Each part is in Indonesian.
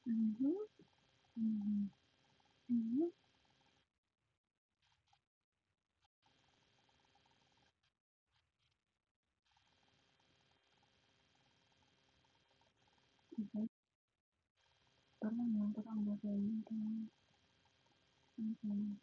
Mhm, mhm, mhm. Mhm, pernah ngerasain gitu, mhm,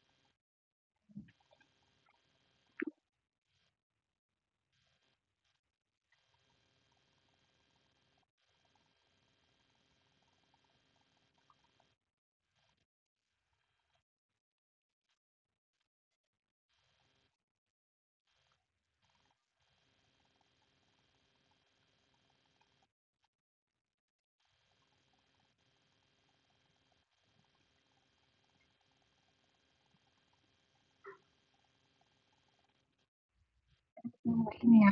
ini ya,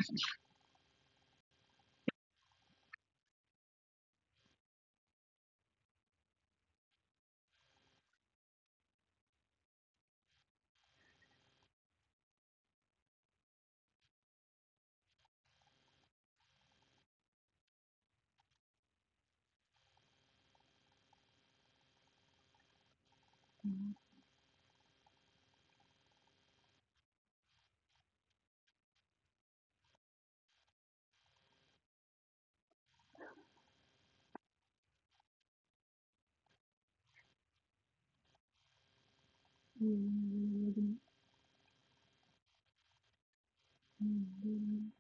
mhm, iya bener bener, mhm,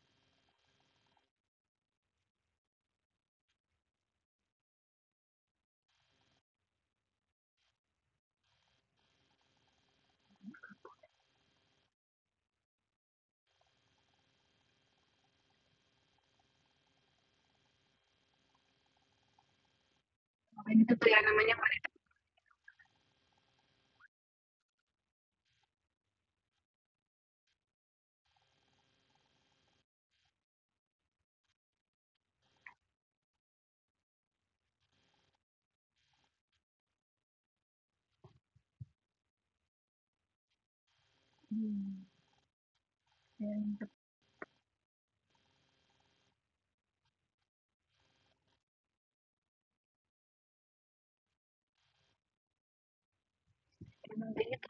makanya itu tuh ya namanya mhm, sharing emang kayak gitu,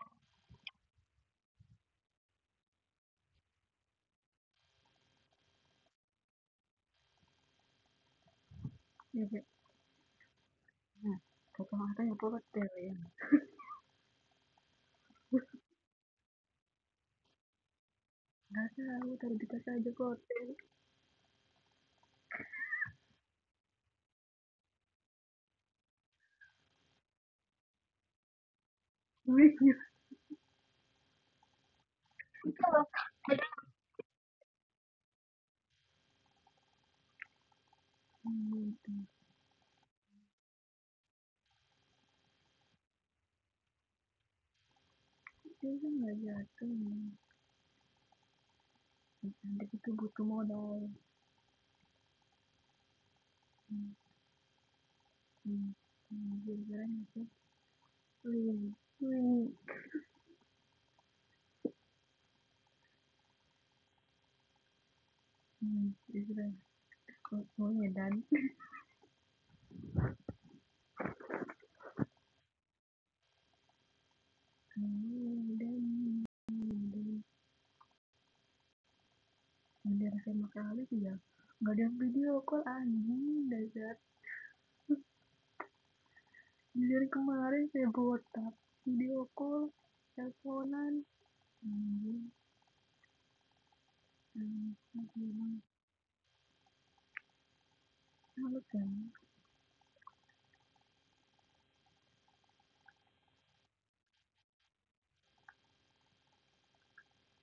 ya Kak, nah, kacamata apa hotel ya, nggak tahu taruh di tas aja ke hotel, iya, kalau ada, gitu, dia kan nggak jatuh, cantik itu butuh modal, mhm, mhm, keren itu, wih, wih, keren, oh Medan, Medan, Medan. Bener sama kali sih ya, nggak ada yang video call anjing dasar, dari kemarin saya botak video call teleponan, anjing, emang salut kan,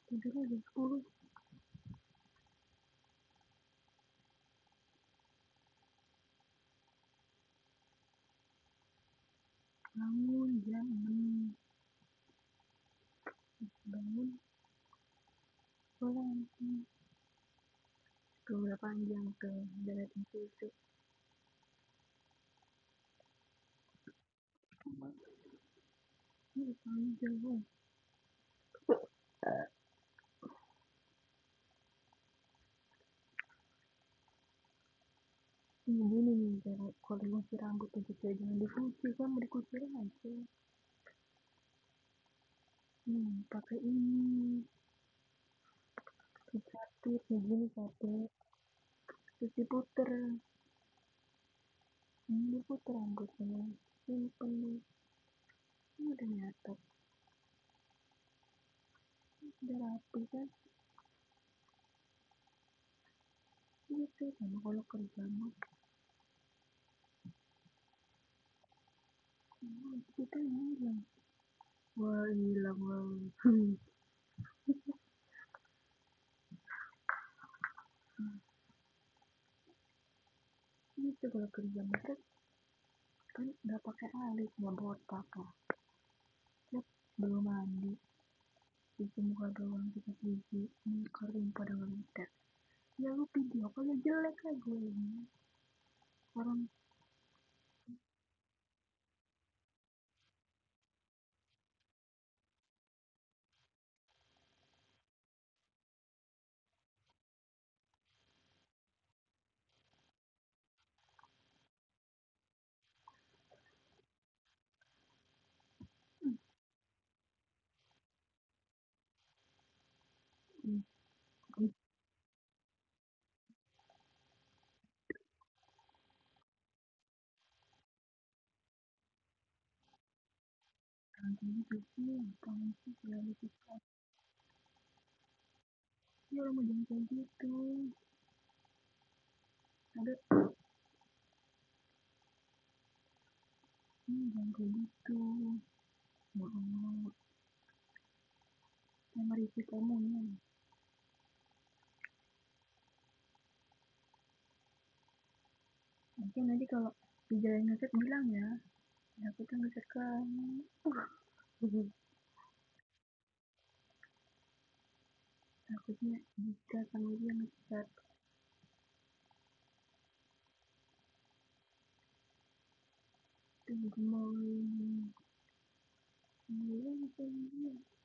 tidurnya jam 10, bangun jam 6, bangun pulang, tuh udah panjang tuh dari itu panjang loh, ini nih kalau dikunci rambut aja kayak jangan dikunci, kan mau dikunci aja. Pakai ini, dicatit kayak gini satu, terus diputer, diputer rambutnya, simpen nih, ini udah nyatet, udah rapi kan, gitu sama kalau kerja mah, kita hilang, wah hilang wah, gitu kalau kerja mah kan udah pakai alis nggak botak lah, belum mandi, cuci muka doang, sikat gigi, ini kering pada ngeliat. Ya lu video kagak jelek lah gue ini. Orang hmm, kayak gitu sih, apaan sih selalu suka. Ya orang mau jangan kayak gitu. Ada jangan kayak gitu. Ya Allah, yang meripik omongnya. Mungkin nanti kalau di jalan ngecat bilang ya, aku tuh ngecat kamu. Takutnya jika sama dia ngecat, tuh gemoy. Iya, sama dia.